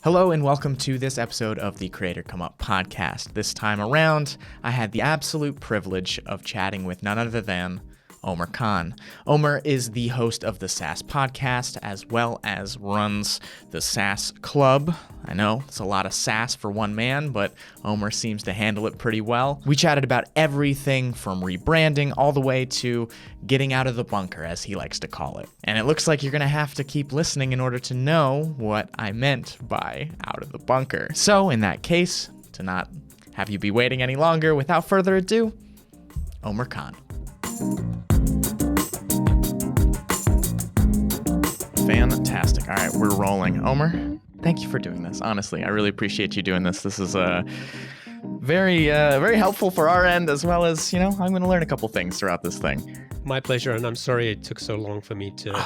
Hello and welcome to this episode of the Creator Come Up podcast. This time around, I had the absolute privilege of chatting with none other than Omer Khan. Omer is the host of the SaaS Podcast as well as runs the SaaS Club. I know it's a lot of SaaS for one man, but Omer seems to handle it pretty well. We chatted about everything from rebranding all the way to getting out of the bunker, as he likes to call it. And it looks like you're going to have to keep listening in order to know what I meant by out of the bunker. So in that case, to not have you be waiting any longer, without further ado, Omer Khan. Fantastic. All right, we're rolling. Omer, thank you for doing this. Honestly, I really appreciate you doing this. This is very helpful for our end, as well as, I'm going to learn a couple things throughout this thing. My pleasure, and I'm sorry it took so long for me to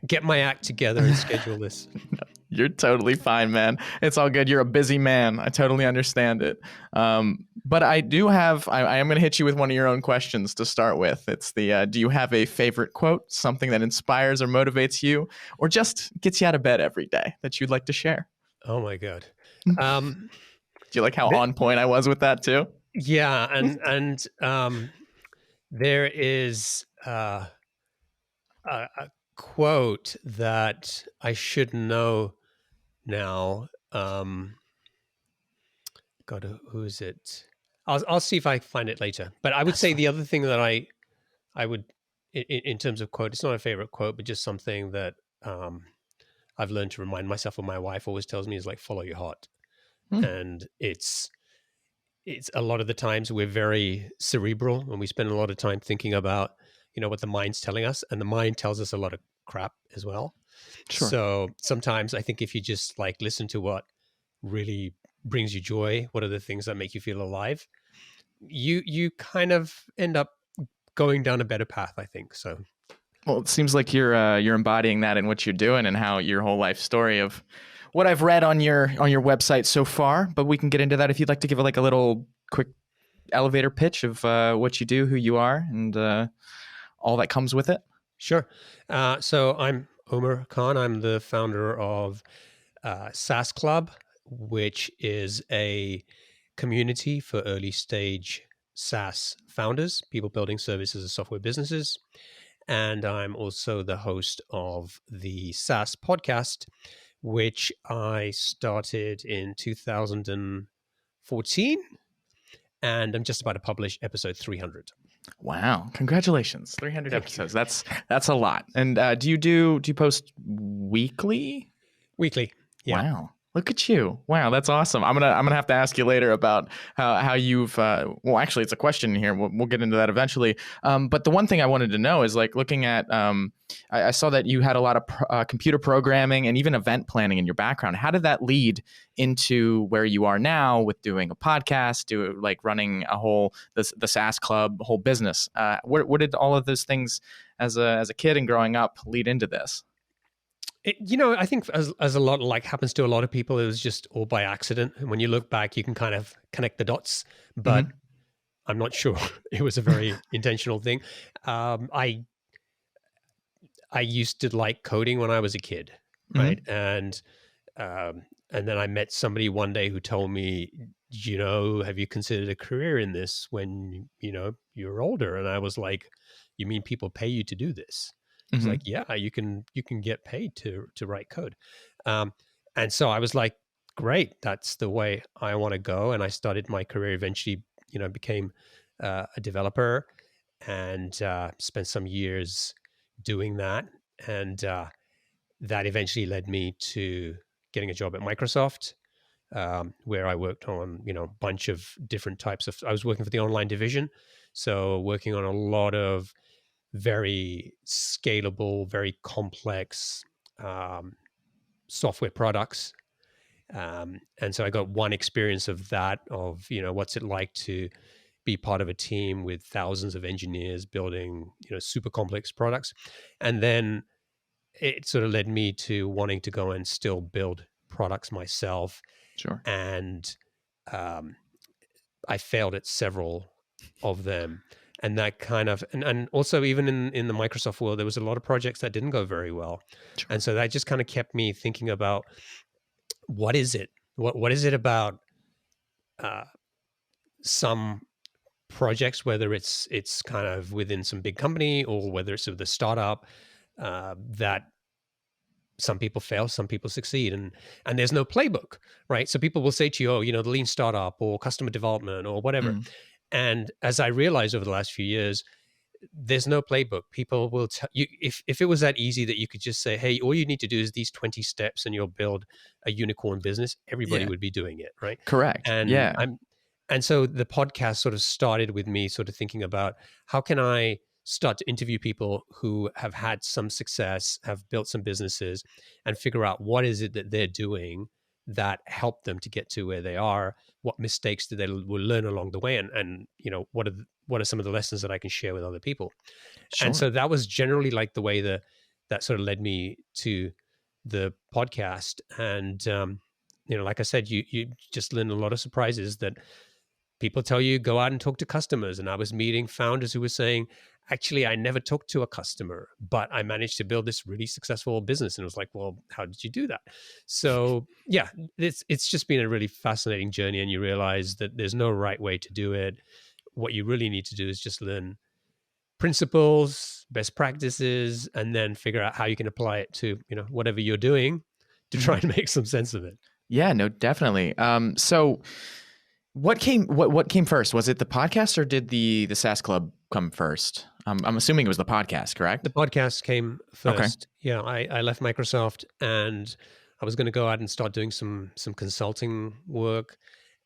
get my act together and schedule this. No, you're totally fine, man. It's all good. You're a busy man. I totally understand it. But I do have, I am going to hit you with one of your own questions to start with. It's the, do you have a favorite quote, something that inspires or motivates you, or just gets you out of bed every day that you'd like to share? Oh my God. Do you like how on point I was with that too? Yeah. And there is a quote that I should know now. God, who is it? I'll see if I find it later. But I would say the other thing that I would, in terms of quote, it's not a favorite quote, but just something that I've learned to remind myself, or my wife always tells me, is like, follow your heart. And it's a lot of the times we're very cerebral and we spend a lot of time thinking about, what the mind's telling us, and the mind tells us a lot of crap as well. Sure. So sometimes I think if you just listen to what really brings you joy, what are the things that make you feel alive, you kind of end up going down a better path, I think. So, well, it seems like you're embodying that in what you're doing and how your whole life story of what I've read on your website so far. But we can get into that if you'd like to give a little quick elevator pitch of what you do, who you are, and all that comes with it. Sure. So I'm Omer Khan. I'm the founder of SaaS Club, which is a community for early stage SaaS founders, people building services and software businesses. And I'm also the host of the SaaS Podcast, which I started in 2014. And I'm just about to publish episode 300. Wow. Congratulations. 300 episodes. That's a lot. And do you post weekly? Weekly. Yeah. Wow. Look at you. Wow, that's awesome. I'm gonna have to ask you later about how you've well, actually it's a question here. We'll get into that eventually. But the one thing I wanted to know is looking at I saw that you had a lot of computer programming and even event planning in your background. How did that lead into where you are now with doing a podcast, running the SaaS Club, whole business? Where did all of those things as a kid and growing up lead into this? I think as a lot happens to a lot of people, it was just all by accident. And when you look back, you can kind of connect the dots, but I'm not sure it was a very intentional thing. I used to like coding when I was a kid, right? And then I met somebody one day who told me, have you considered a career in this when you're older? And I was like, you mean people pay you to do this? It's like, yeah, you can get paid to write code. And so I was like, great, that's the way I want to go. And I started my career, eventually, became a developer and spent some years doing that. And that eventually led me to getting a job at Microsoft, where I worked on, a bunch of different types of, I was working for the online division. So working on a lot of very scalable, very complex software products. And so I got one experience of that, of, what's it like to be part of a team with thousands of engineers building, super complex products. And then it sort of led me to wanting to go and still build products myself. Sure. And I failed at several of them. And that kind of, and also even in the Microsoft world, there was a lot of projects that didn't go very well. Sure. And so that just kind of kept me thinking about what is it? What is it about some projects, whether it's kind of within some big company or whether it's with a startup, that some people fail, some people succeed, and there's no playbook, right? So people will say to you, oh, the lean startup or customer development or whatever. Mm. And as I realized over the last few years, there's no playbook. People will tell you, if it was that easy that you could just say, hey, all you need to do is these 20 steps and you'll build a unicorn business, everybody Yeah. would be doing it, right? Correct. And Yeah. and so the podcast sort of started with me sort of thinking about how can I start to interview people who have had some success, have built some businesses, and figure out what is it that they're doing that helped them to get to where they are. What mistakes did they will learn along the way, and what are some of the lessons that I can share with other people. Sure. And so that was generally like the way that sort of led me to the podcast. And like I said, you just learn a lot of surprises that people tell you, go out and talk to customers. And I was meeting founders who were saying, actually, I never talked to a customer, but I managed to build this really successful business. And it was like, well, how did you do that? So yeah, it's just been a really fascinating journey. And you realize that there's no right way to do it. What you really need to do is just learn principles, best practices, and then figure out how you can apply it to, whatever you're doing to try and make some sense of it. Yeah, no, definitely. So what came first? Was it the podcast or did the SaaS Club come first? I'm assuming it was the podcast, correct? The podcast came first. Okay. Yeah, I left Microsoft and I was going to go out and start doing some consulting work.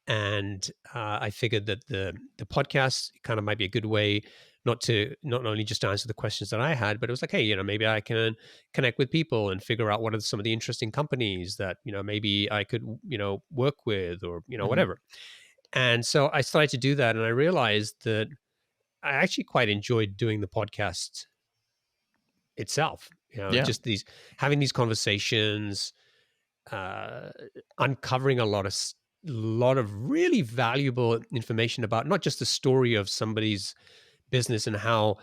And I figured that the podcast kind of might be a good way not only just to answer the questions that I had, but it was like, hey, maybe I can connect with people and figure out what are some of the interesting companies that, maybe I could, work with or, whatever. And so I started to do that. And I realized that I actually quite enjoyed doing the podcast itself, just having these conversations, uncovering a lot of really valuable information about not just the story of somebody's business and how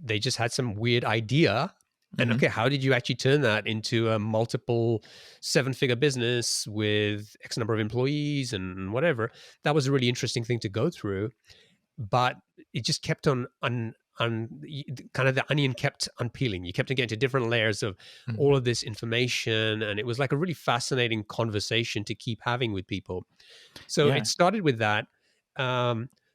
they just had some weird idea. And okay, how did you actually turn that into a multiple 7-figure business with X number of employees and whatever? That was a really interesting thing to go through, but it just kept on kind of the onion kept unpeeling. You kept on getting to different layers of all of this information. And it was like a really fascinating conversation to keep having with people. So it started with that.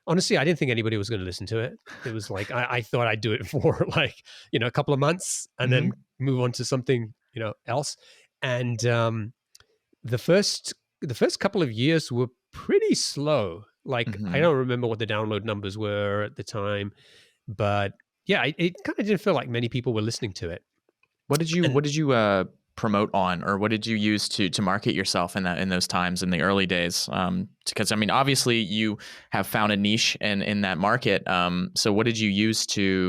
Honestly, I didn't think anybody was going to listen to it. It was like, I thought I'd do it for like, a couple of months and then move on to something, else. And the first couple of years were pretty slow. Like, I don't remember what the download numbers were at the time, but yeah, it kind of didn't feel like many people were listening to it. What did you promote on, or what did you use to market yourself in those times in the early days? Because I mean, obviously you have found a niche in that market. So what did you use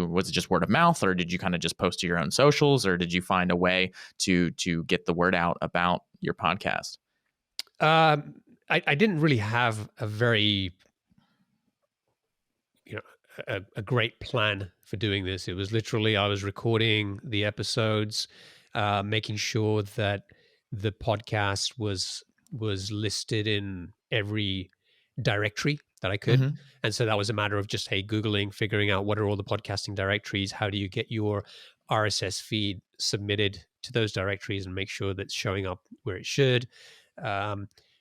was it just word of mouth, or did you kind of just post to your own socials, or did you find a way to get the word out about your podcast? I didn't really have a very, a great plan for doing this. It was literally, I was recording the episodes, making sure that the podcast was listed in every directory that I could. And so that was a matter of just, hey, Googling, figuring out what are all the podcasting directories, how do you get your RSS feed submitted to those directories and make sure that's showing up where it should.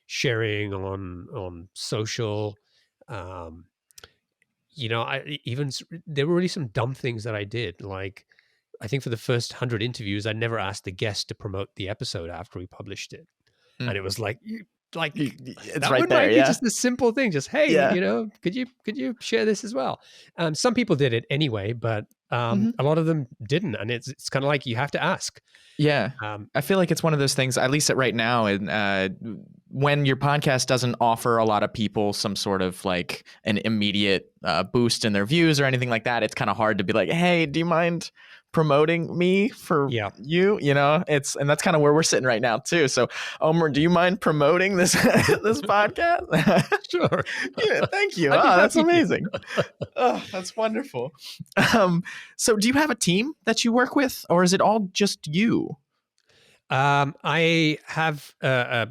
Sharing on social. There were really some dumb things that I did. Like, I think for the first 100 interviews, I never asked the guest to promote the episode after we published it. And it was like, it's right there. Yeah, just a simple thing. Just, hey, could you share this as well? Some people did it anyway, but a lot of them didn't. And it's kind of like you have to ask. Yeah. I feel like it's one of those things, at least right now, when your podcast doesn't offer a lot of people some sort of like an immediate boost in their views or anything like that, it's kind of hard to be like, hey, do you mind promoting me for you? And that's kind of where we're sitting right now too. So Omer, do you mind promoting this podcast? Sure. Yeah, thank you. Oh, that's amazing. Oh, that's wonderful. So do you have a team that you work with, or is it all just you? I have a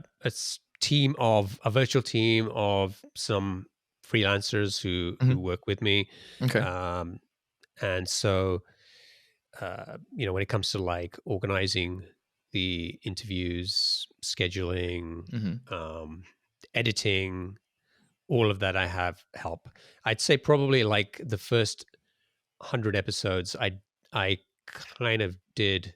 virtual team of some freelancers who Hmm. work with me, Okay. um, and so when it comes to like organizing the interviews, scheduling, Hmm. um, editing, all of that, I have help. I'd say probably like the first 100 episodes, I kind of did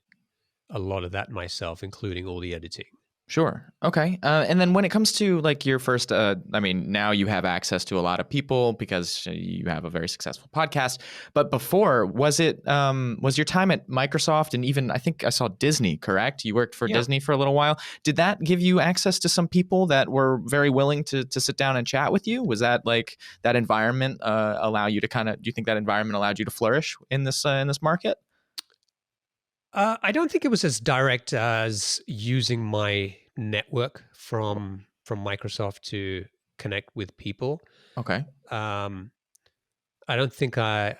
a lot of that myself, including all the editing. Sure. Okay. And then when it comes to like your first, I mean, now you have access to a lot of people because you have a very successful podcast. But before, was your time at Microsoft and even I think I saw Disney, correct? You worked for Yeah. Disney for a little while. Did that give you access to some people that were very willing to sit down and chat with you? Was that like that environment allow you to do you think that environment allowed you to flourish in this market? I don't think it was as direct as using my network from Microsoft to connect with people. Okay. Um, I don't think I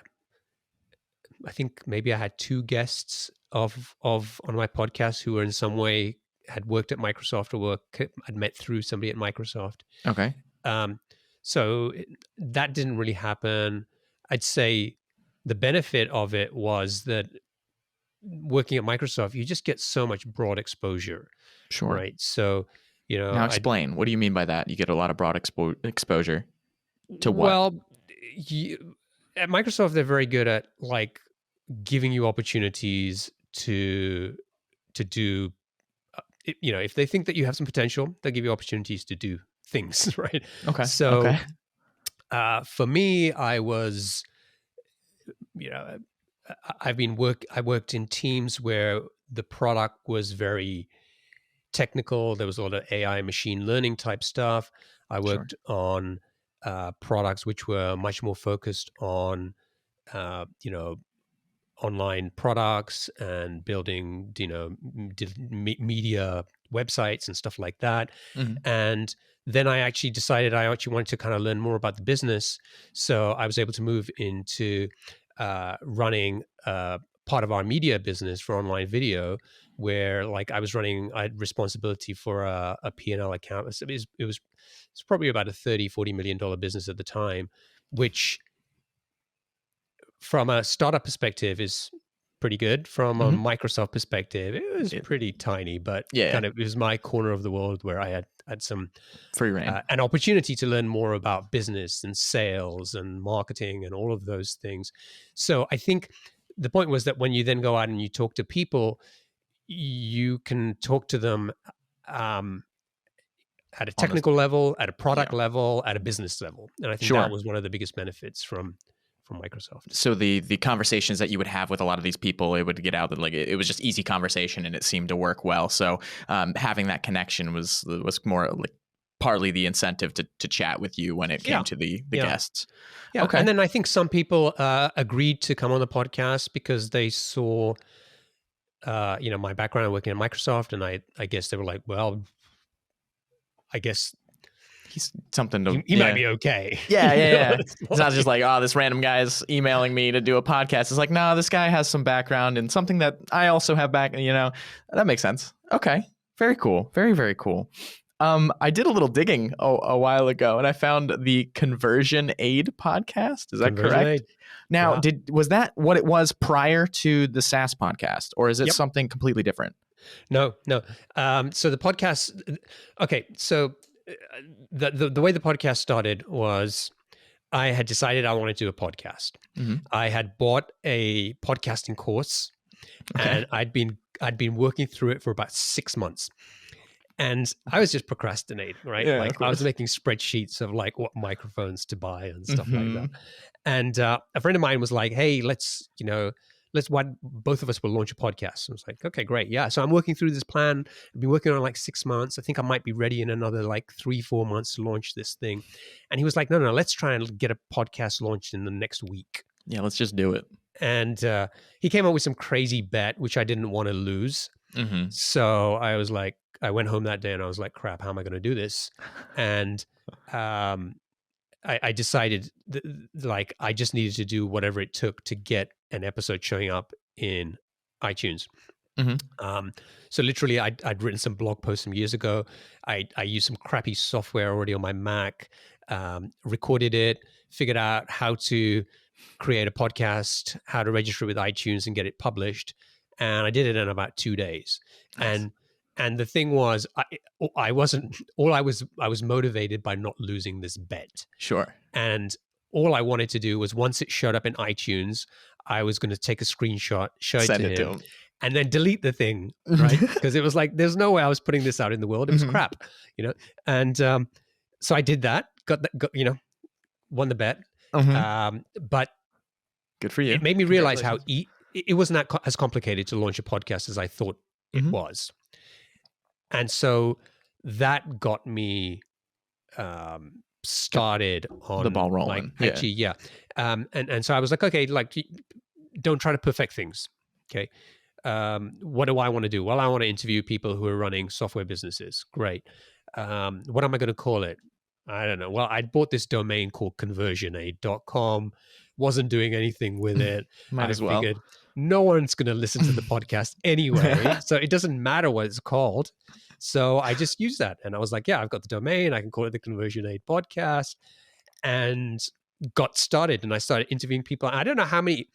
think maybe I had two guests of on my podcast who were in some way had worked at Microsoft or had met through somebody at Microsoft. Okay. Um, so that didn't really happen. I'd say the benefit of it was that working at Microsoft, you just get so much broad exposure, Sure. right? So, Now I explain. What do you mean by that? You get a lot of broad exposure to what? well, at Microsoft, they're very good at like giving you opportunities to do. If they think that you have some potential, they'll give you opportunities to do things, right? Okay. So, Okay. for me, I was, you know, I worked in teams where the product was very technical. There was a lot of AI machine learning type stuff. I Sure. worked on products which were much more focused on, online products and building, media websites and stuff like that. Hmm. And then I actually decided I actually wanted to kind of learn more about the business. So I was able to move into running part of our media business for online video, where like I had responsibility for a P&L account. It's probably about a $30-40 million business at the time, which from a startup perspective is pretty good. From a Hmm. Microsoft perspective, it was It, pretty tiny, but yeah. kind of it was my corner of the world where I had some Free reign. an opportunity to learn more about business and sales and marketing and all of those things. So I think the point was that when you then go out and you talk to people, you can talk to them um, at a On this. technical level, at a Yeah. product level, at a business level, and I think that Sure. was one of the biggest benefits from Microsoft. So the conversations that you would have with a lot of these people, it would get out that like it was just easy conversation and it seemed to work well. So having that connection was more like partly the incentive to chat with you when it came Yeah, to the yeah. guests. Yeah, Okay. and then I think some people agreed to come on the podcast because they saw, my background working at Microsoft, and I guess they were like, well, I guess He's something to he might be okay. Yeah, yeah, yeah. It's It's not just like, oh, this random guy's emailing me to do a podcast. It's like, no, this guy has some background and something that I also have that makes sense. Okay. Very cool. Very, very cool. I did a little digging a while ago and I found the Conversion Aid podcast. Is that Conversion correct? aid. Now, Yeah. was that what it was prior to the SaaS podcast, or is it Yep. something completely different? No. So the podcast. Okay. So the way the podcast started was I had decided I wanted to do a podcast. Mm-hmm. I had bought a podcasting course, Okay. and I'd been working through it for about 6 months. And I was just procrastinating, right? Yeah, Like of I was course. making spreadsheets of like what microphones to buy and stuff like Mm-hmm. that. And a friend of mine was like, "Hey, why both of us will launch a podcast." I was like, "Okay, great, yeah." So I'm working through this plan. I've been working on it like 6 months. I think I might be ready in another like 3-4 months to launch this thing. And he was like, "No, let's try and get a podcast launched in the next week." Yeah, let's just do it. And he came up with some crazy bet, which I didn't want to lose. Mm-hmm. So I went home that day and I was like, crap, how am I going to do this? And I decided like I just needed to do whatever it took to get an episode showing up in iTunes. Mhm. So literally, I'd written some blog posts some years ago. I used some crappy software already on my Mac, recorded it, figured out how to create a podcast, how to register with iTunes and get it published, and I did it in about 2 days. Nice. And the thing was, I wasn't all I was motivated by not losing this bet, Sure. and all I wanted to do was once it showed up in iTunes, I was going to take a screenshot, show it Send to it to him, him. and then delete the thing, right? Because it was like, there's no way I was putting this out in the world. It was Mhm. crap, And so I did that, won the bet. Mhm. But Good for you. it made me realize how Congratulations. it wasn't as complicated to launch a podcast as I thought it Mhm. was. And so that got me started on the ball like rolling. Yeah. actually, yeah. And so I was like, okay, like, don't try to perfect things. Okay. What do I want to do? Well, I want to interview people who are running software businesses. Great. What am I going to call it? I don't know. Well, I bought this domain called conversionaid.com, wasn't doing anything with it. Might I as well. figured no one's going to listen to the podcast anyway, so it doesn't matter what it's called. So I just used that. And I was like, yeah, I've got the domain. I can call it the Conversion Aid Podcast, and got started. And I started interviewing people. I don't know how many,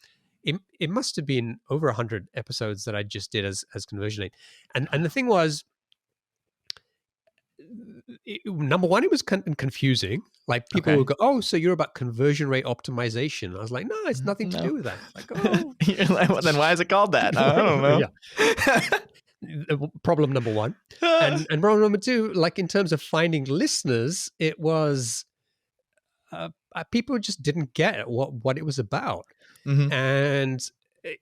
it must have been over 100 episodes that I just did as Conversion Aid. And the thing was, number one, it was confusing. Like people would go, "Oh, so you're about conversion rate optimization?" I was like, "No, it's nothing to do with that." Like, oh, You're like, well, then why is it called that? I don't know. Yeah. Problem number one, and problem number two, like in terms of finding listeners, it was people just didn't get what it was about, Mhm. and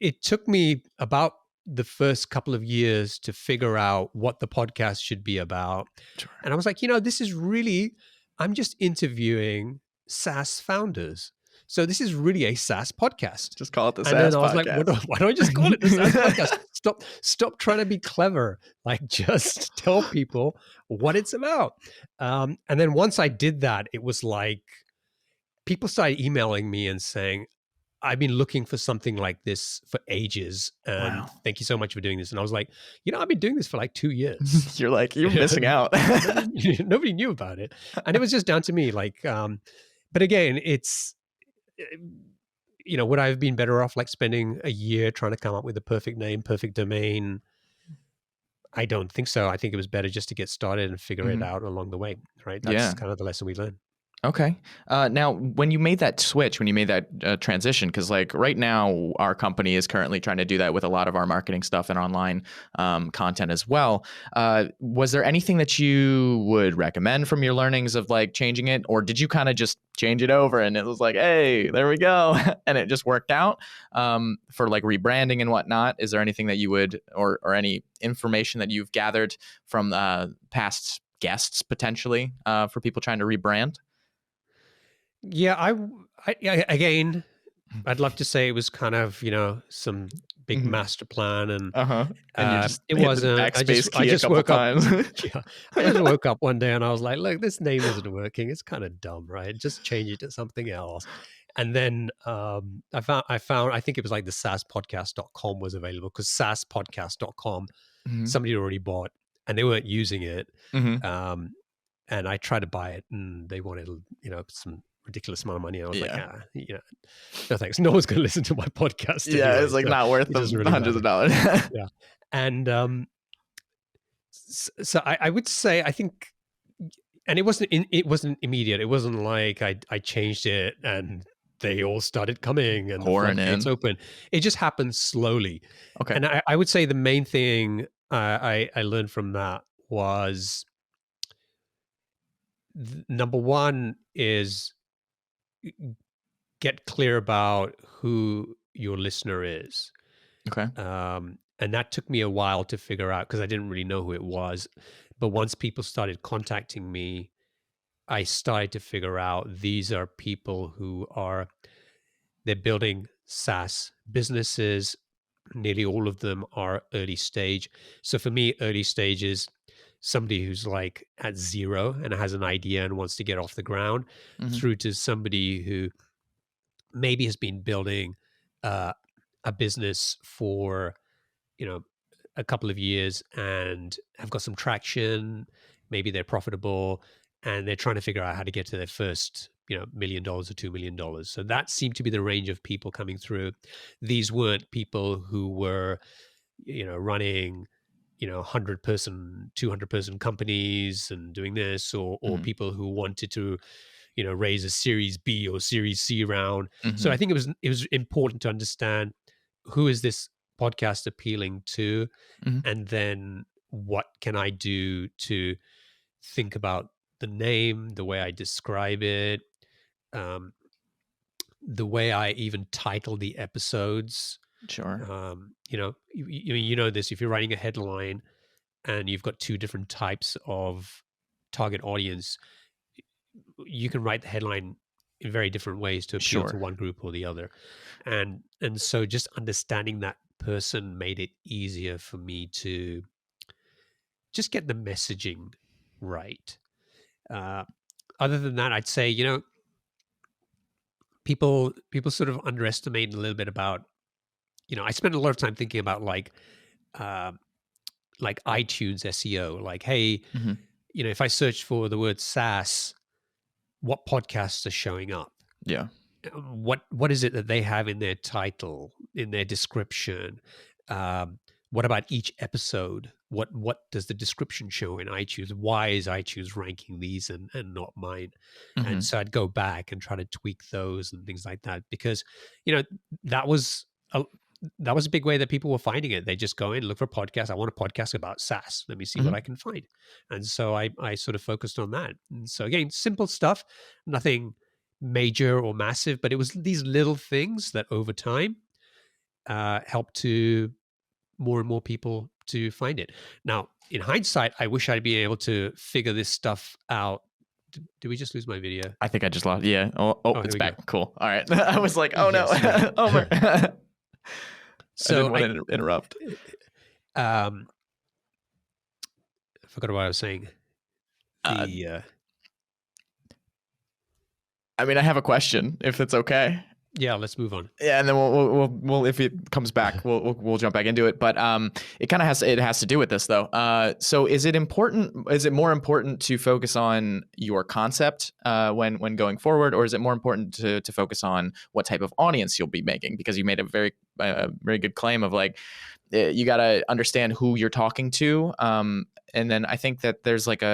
it took me about the first couple of years to figure out what the podcast should be about. Sure. And I was like, this is really, I'm just interviewing SaaS founders. So this is really a SaaS podcast. Just call it the And SaaS then I was like, Podcast. why don't I just call it the SaaS podcast? Stop trying to be clever. Like, just tell people what it's about. And then once I did that, it was like people started emailing me and saying, I've been looking for something like this for ages, and Wow. thank you so much for doing this. And I was like, I've been doing this for like 2 years. You're like, you're missing out. Nobody knew about it. And it was just down to me. Like, but again, it's, would I have been better off like spending a year trying to come up with a perfect name, perfect domain? I don't think so. I think it was better just to get started and figure it out along the way, right? That's kind of the lesson we learned. Okay. Now, when you made that switch, when you made that transition, because like right now, our company is currently trying to do that with a lot of our marketing stuff and online content as well. Was there anything that you would recommend from your learnings of like changing it, or did you kind of just change it over and it was like, hey, there we go, and it just worked out for like rebranding and whatnot? Is there anything that you would, or any information that you've gathered from past guests potentially for people trying to rebrand? Yeah, I again, I'd love to say it was kind of, some big master plan, and And you just it hit wasn't. the backspace key a couple times. Yeah, I just woke up one day and I was like, look, this name isn't working. It's kind of dumb, right? Just change it to something else. And then I found, I think it was like the SaaSpodcast.com was available, because SaaSpodcast.com, somebody had already bought and they weren't using it. And I tried to buy it and they wanted, some ridiculous amount of money. I was like, no thanks. No one's going to listen to my podcast. Yeah, anyway, it's like so not worth it the doesn't really hundreds matter. of dollars. Yeah. And so I would say, I think, and it wasn't immediate. It wasn't like I changed it and they all started coming and pouring in. It's open. It just happened slowly. Okay. And I would say the main thing I learned from that was, number one is get clear about who your listener is. Okay. And that took me a while to figure out, because I didn't really know who it was. But once people started contacting me, I started to figure out these are people who they're building SaaS businesses. Nearly all of them are early stage. So for me, early stage is somebody who's like at zero and has an idea and wants to get off the ground, through to somebody who maybe has been building a business for, a couple of years and have got some traction. Maybe they're profitable and they're trying to figure out how to get to their first, $1 million or $2 million. So that seemed to be the range of people coming through. These weren't people who were, running, 100-person, 200-person companies and doing this, or people who wanted to, raise a Series B or Series C round. So I think it was important to understand, who is this podcast appealing to, and then what can I do to think about the name, the way I describe it, the way I even title the episodes. Sure. You know this, if you're writing a headline and you've got two different types of target audience, you can write the headline in very different ways to appeal to one group or the other. And so just understanding that person made it easier for me to just get the messaging right. Other than that, I'd say, people sort of underestimate a little bit about, I spend a lot of time thinking about like iTunes SEO, like, hey, if I search for the word SaaS, what podcasts are showing up? Yeah. What is it that they have in their title, in their description? What about each episode? What does the description show in iTunes? Why is iTunes ranking these and not mine? And so I'd go back and try to tweak those and things like that, because that was a big way that people were finding it. They just go in, look for a podcast. I want a podcast about SaaS. Let me see what I can find. And so I sort of focused on that. And so again, simple stuff, nothing major or massive, but it was these little things that over time helped to more and more people to find it. Now, in hindsight, I wish I'd be able to figure this stuff out. Did we just lose my video? I think I just lost. Yeah. Oh, it's back. Go. Cool. All right. I was like, oh no, yes, Omer. So I didn't want to interrupt. I forgot what I was saying. I mean, I have a question, if that's okay. Yeah, let's move on. Yeah, and then we'll if it comes back, we'll jump back into it. But it kind of has to do with this though. So is it more important to focus on your concept when going forward, or is it more important to focus on what type of audience you'll be making? Because you made a very good claim of like, you got to understand who you're talking to, and then I think that there's like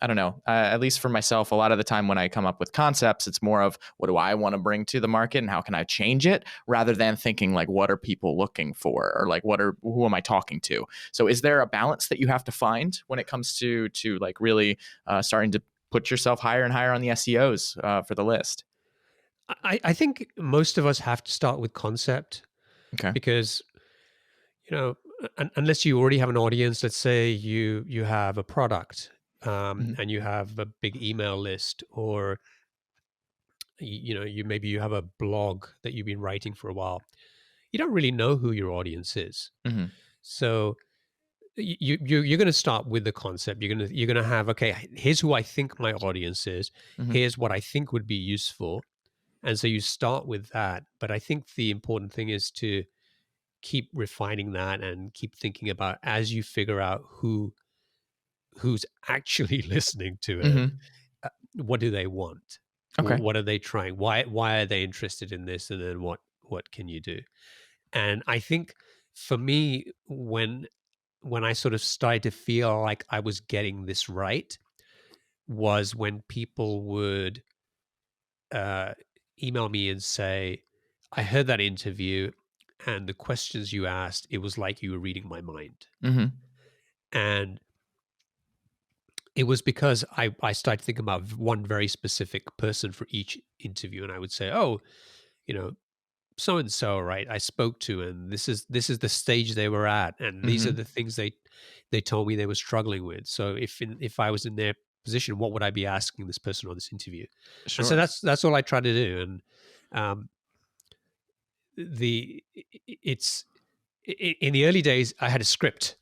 I don't know, at least for myself, a lot of the time when I come up with concepts, it's more of what do I want to bring to the market and how can I change it, rather than thinking like, what are people looking for, or like, who am I talking to? So is there a balance that you have to find when it comes to like really starting to put yourself higher and higher on the SEOs for the list? I think most of us have to start with concept. Okay. Because, unless you already have an audience, let's say you have a product, and you have a big email list, or maybe you have a blog that you've been writing for a while, you don't really know who your audience is. So you're going to start with the concept. You're going to have, okay, here's who I think my audience is. Here's what I think would be useful. And so you start with that. But I think the important thing is to keep refining that and keep thinking about, as you figure out who's actually listening to it, what do they want? Okay. What are they trying? Why are they interested in this? And then what can you do? And I think for me, when I sort of started to feel like I was getting this right, was when people would email me and say, I heard that interview and the questions you asked, it was like you were reading my mind. And it was because I started thinking about one very specific person for each interview. And I would say, oh, so-and-so, right, I spoke to, and this is the stage they were at. And these are the things they told me they were struggling with. So if I was in their position, what would I be asking this person on this interview? Sure. And so that's all I try to do. And in the early days, I had a script,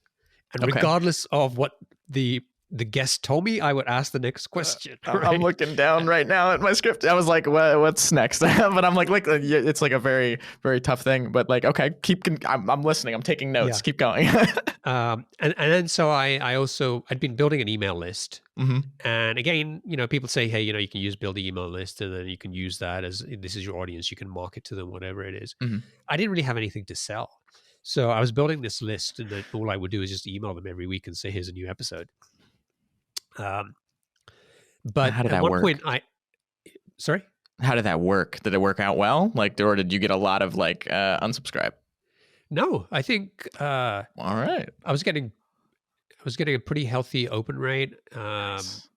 and regardless of what the the guest told me I would ask the next question. I'm Right? looking down right now at my script. I was like, what's next? But I'm like, it's like a very, very tough thing. But like, okay, I'm listening. I'm taking notes. Yeah. Keep going. And then so I'd been building an email list. Mm-hmm. And again, people say, hey, you can use build the email list, and then you can use that as this is your audience. You can market to them, whatever it is. Mm-hmm. I didn't really have anything to sell. So I was building this list, and then all I would do is just email them every week and say, here's a new episode. But How did at that one work? point sorry? How did that work? Did it work out well? Like, or did you get a lot of like unsubscribe? No, I think All right. I was getting a pretty healthy open rate. Nice.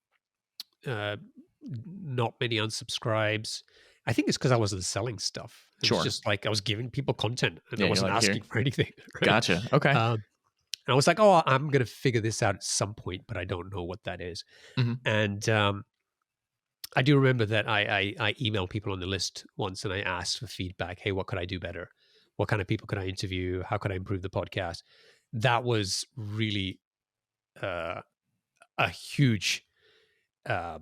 Not many unsubscribes. I think it's because I wasn't selling stuff. It Sure. was just like I was giving people content and Yeah, I you're wasn't like, asking here. for anything. Right? Gotcha. Okay. And I was like, oh, I'm going to figure this out at some point, but I don't know what that is. Mm-hmm. And I do remember that I emailed people on the list once and I asked for feedback. Hey, what could I do better? What kind of people could I interview? How could I improve the podcast? That was really a huge kind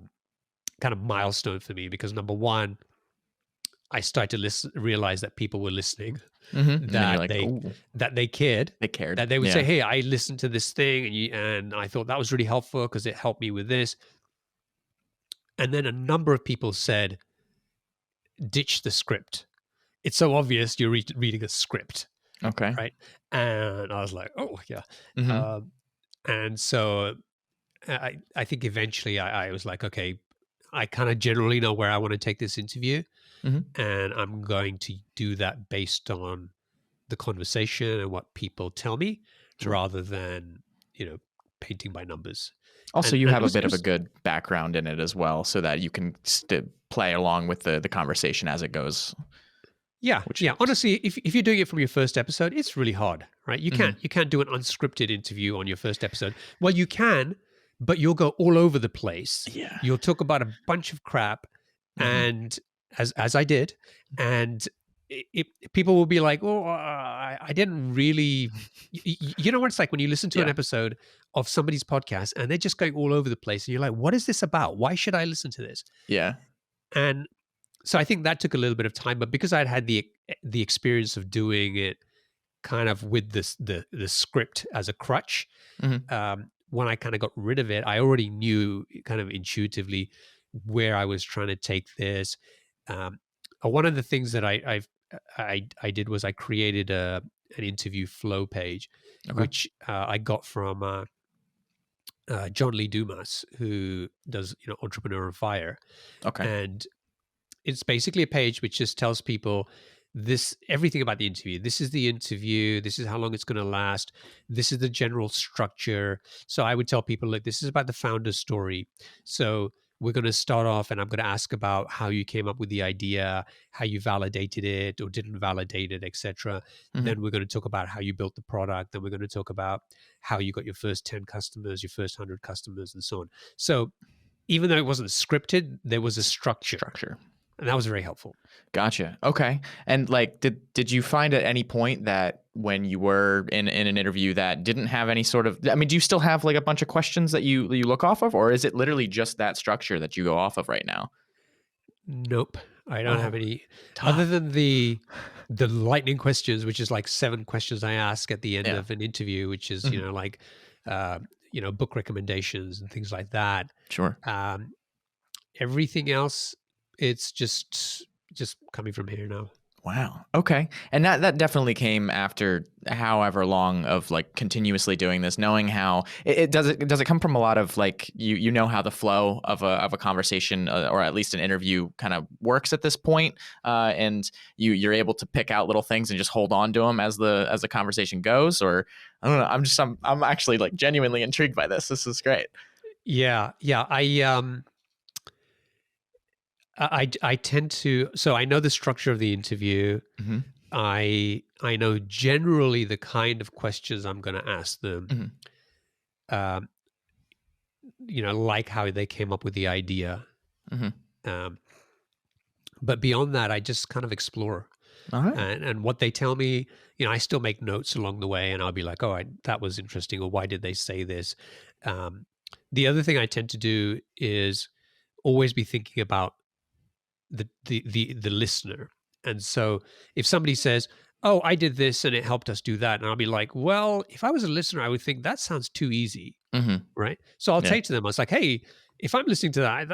of milestone for me because number one, I started to realize that people were listening, Mm-hmm. that they cared, They cared. that they would say, "Hey, I listened to this thing, and I thought that was really helpful because it helped me with this." And then a number of people said, "Ditch the script. It's so obvious you're reading a script." Okay. Right? And I was like, "Oh yeah." Mm-hmm. And so I think eventually I was like, okay, I kind of generally know where I want to take this interview. Mm-hmm. And I'm going to do that based on the conversation and what people tell me rather than, painting by numbers. Also, you have a bit of a good background in it as well so that you can play along with the conversation as it goes. Yeah. Yeah. Honestly, if you're doing it from your first episode, it's really hard, right? You can't do an unscripted interview on your first episode. Well, you can, but you'll go all over the place. Yeah. You'll talk about a bunch of crap and as I did, and people will be like, "Oh, I didn't really." You know what it's like when you listen to an episode of somebody's podcast and they're just going all over the place, and you're like, "What is this about? Why should I listen to this?" Yeah. And so I think that took a little bit of time, but because I'd had the experience of doing it kind of with the script as a crutch, when I kind of got rid of it, I already knew kind of intuitively where I was trying to take this. One of the things that I did was I created an interview flow page, which I got from John Lee Dumas, who does Entrepreneur on Fire. Okay. And it's basically a page which just tells people everything about the interview. This is the interview. This is how long it's going to last. This is the general structure. So I would tell people, look, this is about the founder's story. So we're going to start off and I'm going to ask about how you came up with the idea, how you validated it or didn't validate it, etc. Then we're going to talk about how you built the product. Then we're going to talk about how you got your first 10 customers, your first 100 customers, and so on. So even though it wasn't scripted, there was a structure. And that was very helpful. Gotcha. Okay. And like, did you find at any point that when you were in an interview that didn't have any sort of, I mean, do you still have like a bunch of questions that you look off of, or is it literally just that structure that you go off of right now? Nope. I don't have any other than the lightning questions, which is like 7 questions I ask at the end of an interview, which is, book recommendations and things like that. Sure. Everything else, it's just coming from here now. Wow. Okay. And that definitely came after however long of like continuously doing this, knowing how does it come from a lot of like, you know how the flow of a conversation or at least an interview kind of works at this point. And you're able to pick out little things and just hold on to them as the conversation goes, or I don't know. I'm actually like genuinely intrigued by this. This is great. Yeah. Yeah. I tend to, so I know the structure of the interview. I know generally the kind of questions I'm going to ask them. Like how they came up with the idea. But beyond that, I just kind of explore. All right. And what they tell me, I still make notes along the way, and I'll be like, "Oh, that was interesting," or "Why did they say this?" the other thing I tend to do is always be thinking about the listener. And so if somebody says, "Oh, I did this and it helped us do that," and I'll be like, "Well, if I was a listener, I would think that sounds too easy." Mm-hmm. Right. So I'll Yeah. say to them, I was like, "Hey, if I'm listening to that,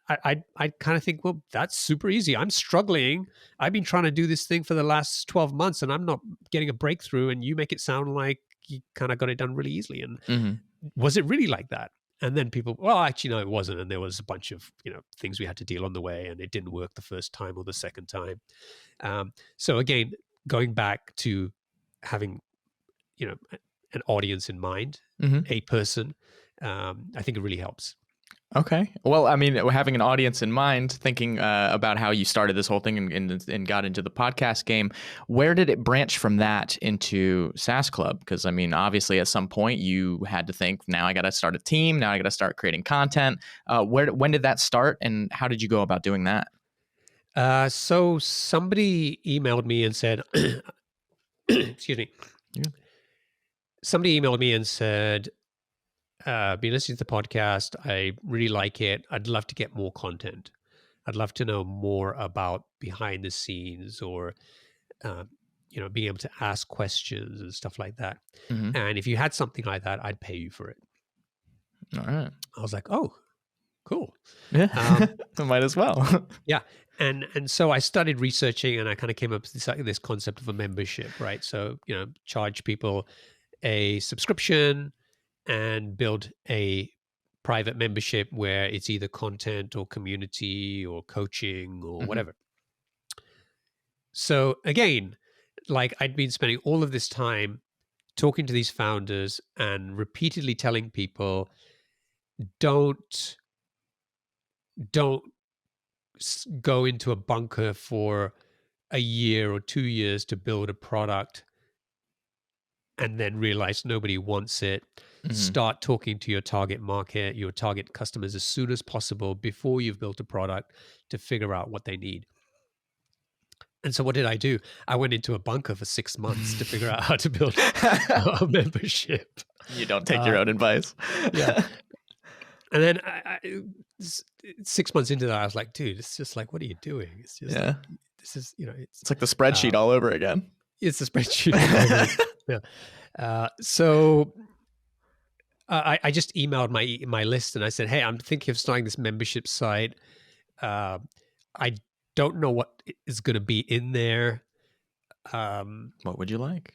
I kind of think, well, that's super easy. I'm struggling. I've been trying to do this thing for the last 12 months and I'm not getting a breakthrough. And you make it sound like you kind of got it done really easily. And Mm-hmm. was it really like that?" And then people, well, actually, no, it wasn't. And there was a bunch of, things we had to deal on the way, and it didn't work the first time or the second time. So again, going back to having, an audience in mind, Mm-hmm. a person, I think it really helps. Okay. Well, I mean, having an audience in mind, thinking about how you started this whole thing and got into the podcast game, where did it branch from that into SaaS Club? Because, I mean, obviously at some point you had to think, now I got to start a team. Now I got to start creating content. When did that start, and how did you go about doing that? So somebody emailed me and said, excuse me. Yeah. Somebody emailed me and said, been listening to the podcast. I really like it. I'd love to get more content. I'd love to know more about behind the scenes, or, being able to ask questions and stuff like that. Mm-hmm. And if you had something like that, I'd pay you for it. All right. I was like, oh, cool. Yeah. Might as well. Yeah. And so I started researching, and I kind of came up with this concept of a membership, right? So, charge people a subscription and build a private membership where it's either content or community or coaching or Mhm. whatever. So again, like, I'd been spending all of this time talking to these founders and repeatedly telling people, don't go into a bunker for a year or 2 years to build a product and then realize nobody wants it. Mhm. Start talking to your target market, your target customers, as soon as possible before you've built a product, to figure out what they need. And so what did I do? I went into a bunker for 6 months to figure out how to build a membership. You don't take your own advice. Yeah. And then 6 months into that, I was like, dude, it's just like, what are you doing? It's just, Yeah. this is, It's like the spreadsheet all over again. it's a spreadsheet. Yeah. So I just emailed my list and I said, hey, I'm thinking of starting this membership site. I don't know what is going to be in there. What would you like?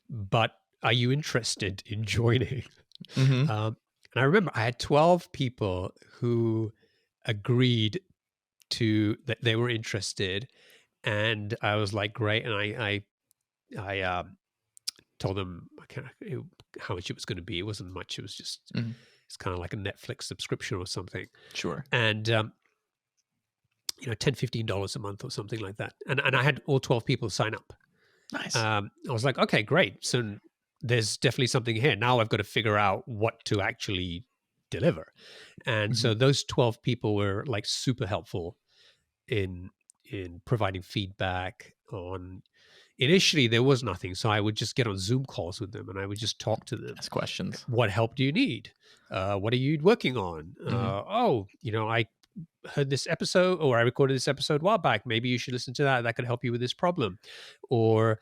But are you interested in joining? Mm-hmm. And I remember I had 12 people who agreed that they were interested. And I was like, great. And I told them how much it was going to be. It wasn't much. It was just, it's kind of like a Netflix subscription or something. Sure. And, $10, $15 a month or something like that. And I had all 12 people sign up. Nice. I was like, okay, great. So there's definitely something here. Now I've got to figure out what to actually deliver. And so those 12 people were like super helpful in providing feedback on. Initially, there was nothing. So I would just get on Zoom calls with them and I would just talk to them. Ask questions. What help do you need? What are you working on? I heard this episode, or I recorded this episode a while back. Maybe you should listen to that. That could help you with this problem. Or,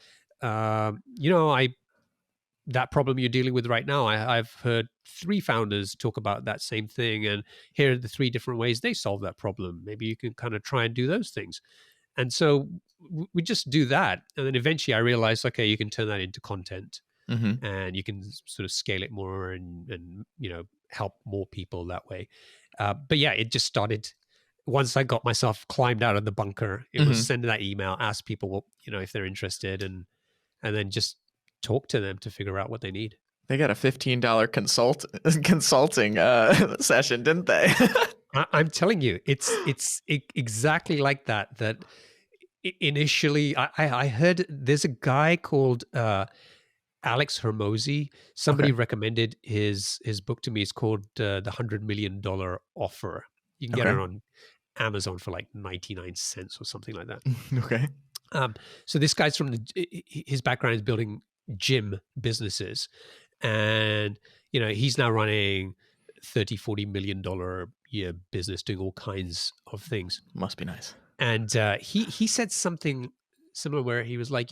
that problem you're dealing with right now, I've heard 3 founders talk about that same thing, and here are the 3 different ways they solve that problem. Maybe you can kind of try and do those things. And so we just do that. And then eventually I realized, okay, you can turn that into content, and you can sort of scale it more and help more people that way. But yeah, it just started. Once I got myself climbed out of the bunker, it was send that email, ask people, if they're interested, and then just talk to them to figure out what they need. They got a $15 consulting session, didn't they? I'm telling you, it's exactly like that. That initially, I heard there's a guy called Alex Hermosi. Somebody recommended his book to me. It's called The $100 Million Offer. You can get it on Amazon for like 99 cents or something like that. Okay. So this guy's his background is building gym businesses, and he's now running $30-40 million a year business doing all kinds of things. Must be nice. And he said something similar where he was like,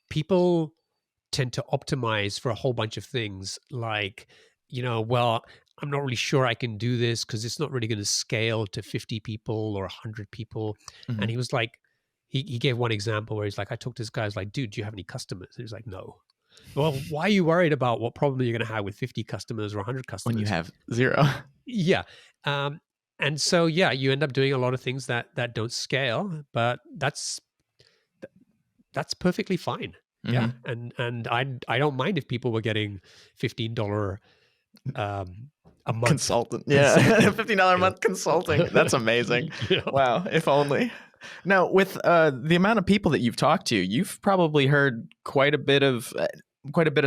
people tend to optimize for a whole bunch of things like, well, I'm not really sure I can do this because it's not really going to scale to 50 people or 100 people. Mhm. And he was like, he gave one example where he's like, I talked to this guy, I was like, dude, do you have any customers? And he was like, no. Well, why are you worried about what problem you're going to have with 50 customers or 100 customers? When you have 0. Yeah. And so, yeah, you end up doing a lot of things that don't scale, but that's perfectly fine. Yeah. And I don't mind if people were getting $15 a month Consultant. Yeah. $15 a month consulting. That's amazing. Yeah. Wow. If only. Now, with the amount of people that you've talked to, you've probably heard quite a bit of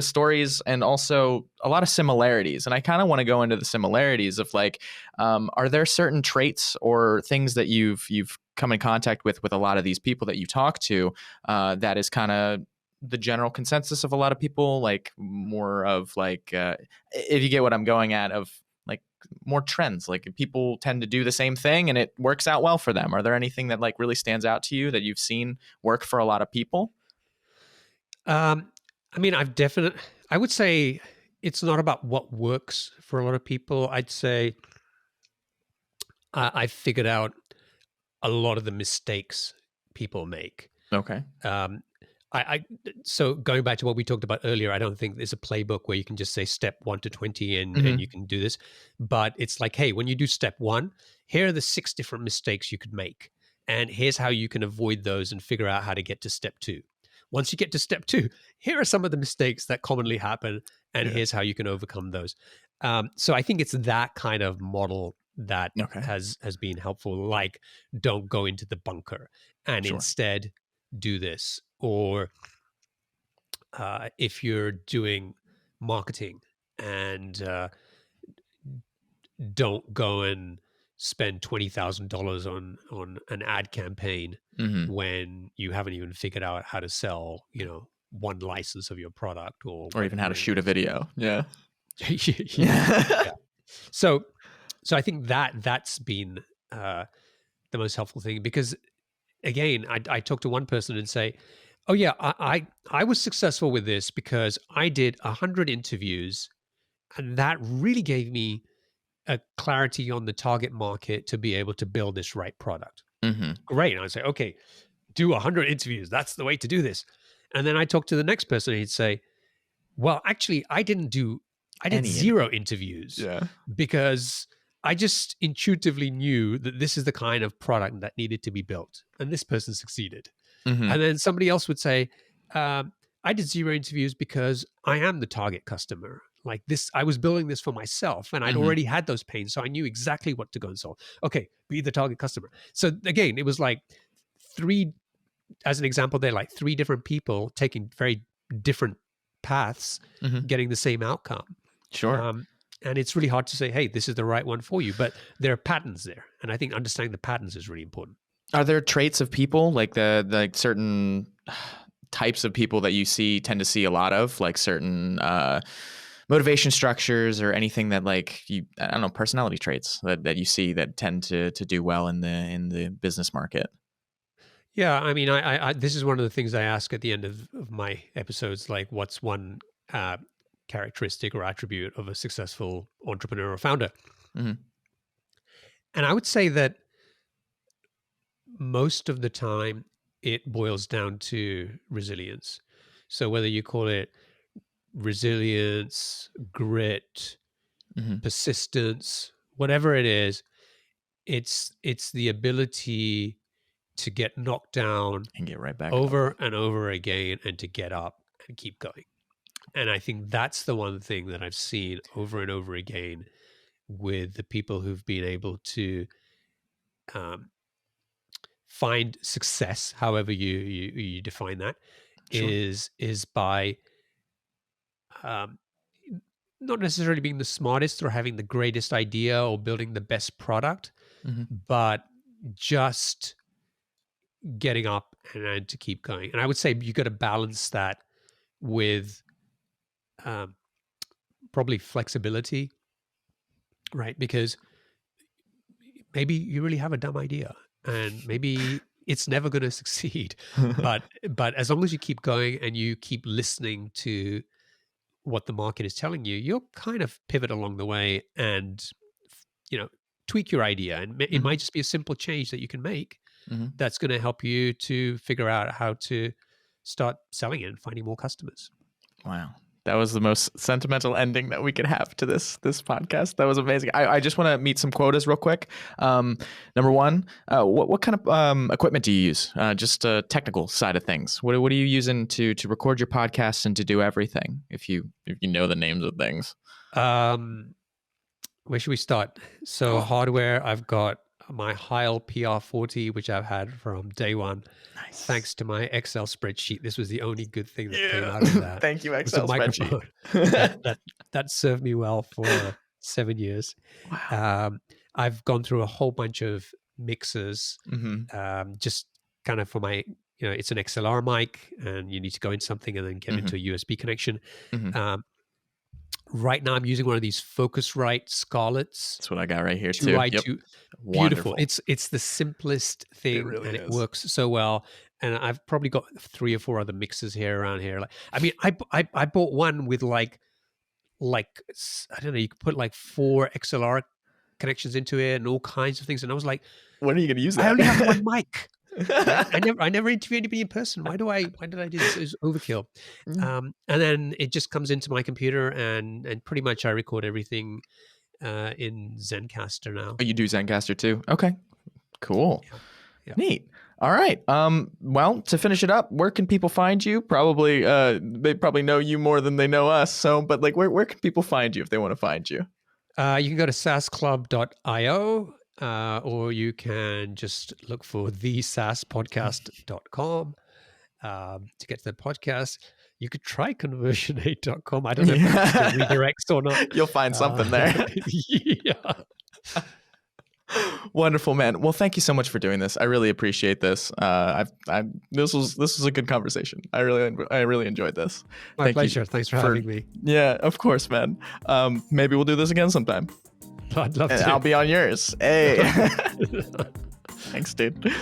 stories and also a lot of similarities. And I kind of want to go into the similarities of like, are there certain traits or things that you've come in contact with a lot of these people that you talk to that is kind of the general consensus of a lot of people, like more of like, if you get what I'm going at, of like more trends, like people tend to do the same thing and it works out well for them. Are there anything that like really stands out to you that you've seen work for a lot of people? I mean, I would say it's not about what works for a lot of people. I'd say I figured out a lot of the mistakes people make. Okay. So going back to what we talked about earlier, I don't think there's a playbook where you can just say step 1 to 20 and you can do this. But it's like, hey, when you do step 1, here are the 6 different mistakes you could make. And here's how you can avoid those and figure out how to get to step 2. Once you get to step 2, here are some of the mistakes that commonly happen, and here's how you can overcome those. So I think it's that kind of model that has been helpful. Like, don't go into the bunker and instead do this. Or if you're doing marketing and don't go and spend $20,000 on an ad campaign when you haven't even figured out how to sell, one license of your product or even how to shoot a video. Yeah. Yeah. So I think that's been the most helpful thing, because again, I talk to one person and say, oh yeah, I was successful with this because I did 100 interviews and that really gave me a clarity on the target market to be able to build this right product. Great. And I say, okay, do 100 interviews. That's the way to do this. And then I talk to the next person and he'd say, well, actually, I did 0 interviews because I just intuitively knew that this is the kind of product that needed to be built. And this person succeeded. And then somebody else would say, I did 0 interviews because I am the target customer. Like this, I was building this for myself and I'd already had those pains. So I knew exactly what to go and solve. Okay, be the target customer. So again, it was like 3, as an example, they're like 3 different people taking very different paths, getting the same outcome. Sure. And it's really hard to say, hey, this is the right one for you. But there are patterns there. And I think understanding the patterns is really important. Are there traits of people, like the certain types of people that you tend to see a lot of, like certain motivation structures or anything that like I don't know, personality traits that you see that tend to do well in the business market? Yeah, I mean, I this is one of the things I ask at the end of my episodes, like what's one characteristic or attribute of a successful entrepreneur or founder? And I would say that most of the time it boils down to resilience. So whether you call it resilience, grit, persistence, whatever it is, it's the ability to get knocked down and get right back over up. and over again and to get up and keep going. And I think that's the one thing that I've seen over and over again with the people who've been able to find success, however you define that, is by not necessarily being the smartest or having the greatest idea or building the best product, but just getting up and to keep going. And I would say you got to balance that with probably flexibility right? Because maybe you really have a dumb idea and maybe it's never going to succeed. But as long as you keep going and you keep listening to what the market is telling you, you'll kind of pivot along the way and, tweak your idea. And it might just be a simple change that you can make that's going to help you to figure out how to start selling it and finding more customers. Wow. That was the most sentimental ending that we could have to this podcast. That was amazing. I just want to meet some quotas real quick. Number one, what kind of equipment do you use? Just a technical side of things. What are you using to record your podcast and to do everything? If you know the names of things. Where should we start? So hardware, I've got my Heil PR40, which I've had from day one. Nice. Thanks to my Excel spreadsheet. This was the only good thing that came out of that. Thank you, Excel spreadsheet. that served me well for 7 years. Wow. I've gone through a whole bunch of mixers, just kind of for my, it's an XLR mic and you need to go in something and then get into a USB connection. Right now, I'm using one of these Focusrite Scarletts. That's what I got right here too. Yep. Beautiful. It's the simplest thing, and it works so well. And I've probably got 3 or 4 other mixers around here. I bought one with like I don't know. You could put like 4 XLR connections into it and all kinds of things. And I was like, when are you going to use that? I only have one mic. I never interview anybody in person. Why did I do this? It was overkill. And then it just comes into my computer and pretty much I record everything in Zencastr now. Oh, you do Zencastr too? Okay, cool. Yeah. Neat. All right. Well, to finish it up, where can people find you? Probably, they probably know you more than they know us. So, but like, where can people find you if they want to find you? You can go to saasclub.io. Or you can just look for thesaaspodcast.com to get to the podcast. You could try conversion8.com. I don't know if it redirects or not. You'll find something there. Yeah. Wonderful, man. Well, thank you so much for doing this. I really appreciate this. This was a good conversation. I really enjoyed this. My pleasure. Thanks for having me. Yeah, of course, man. Maybe we'll do this again sometime. I'd love to. I'll be on yours. Hey. Thanks, dude.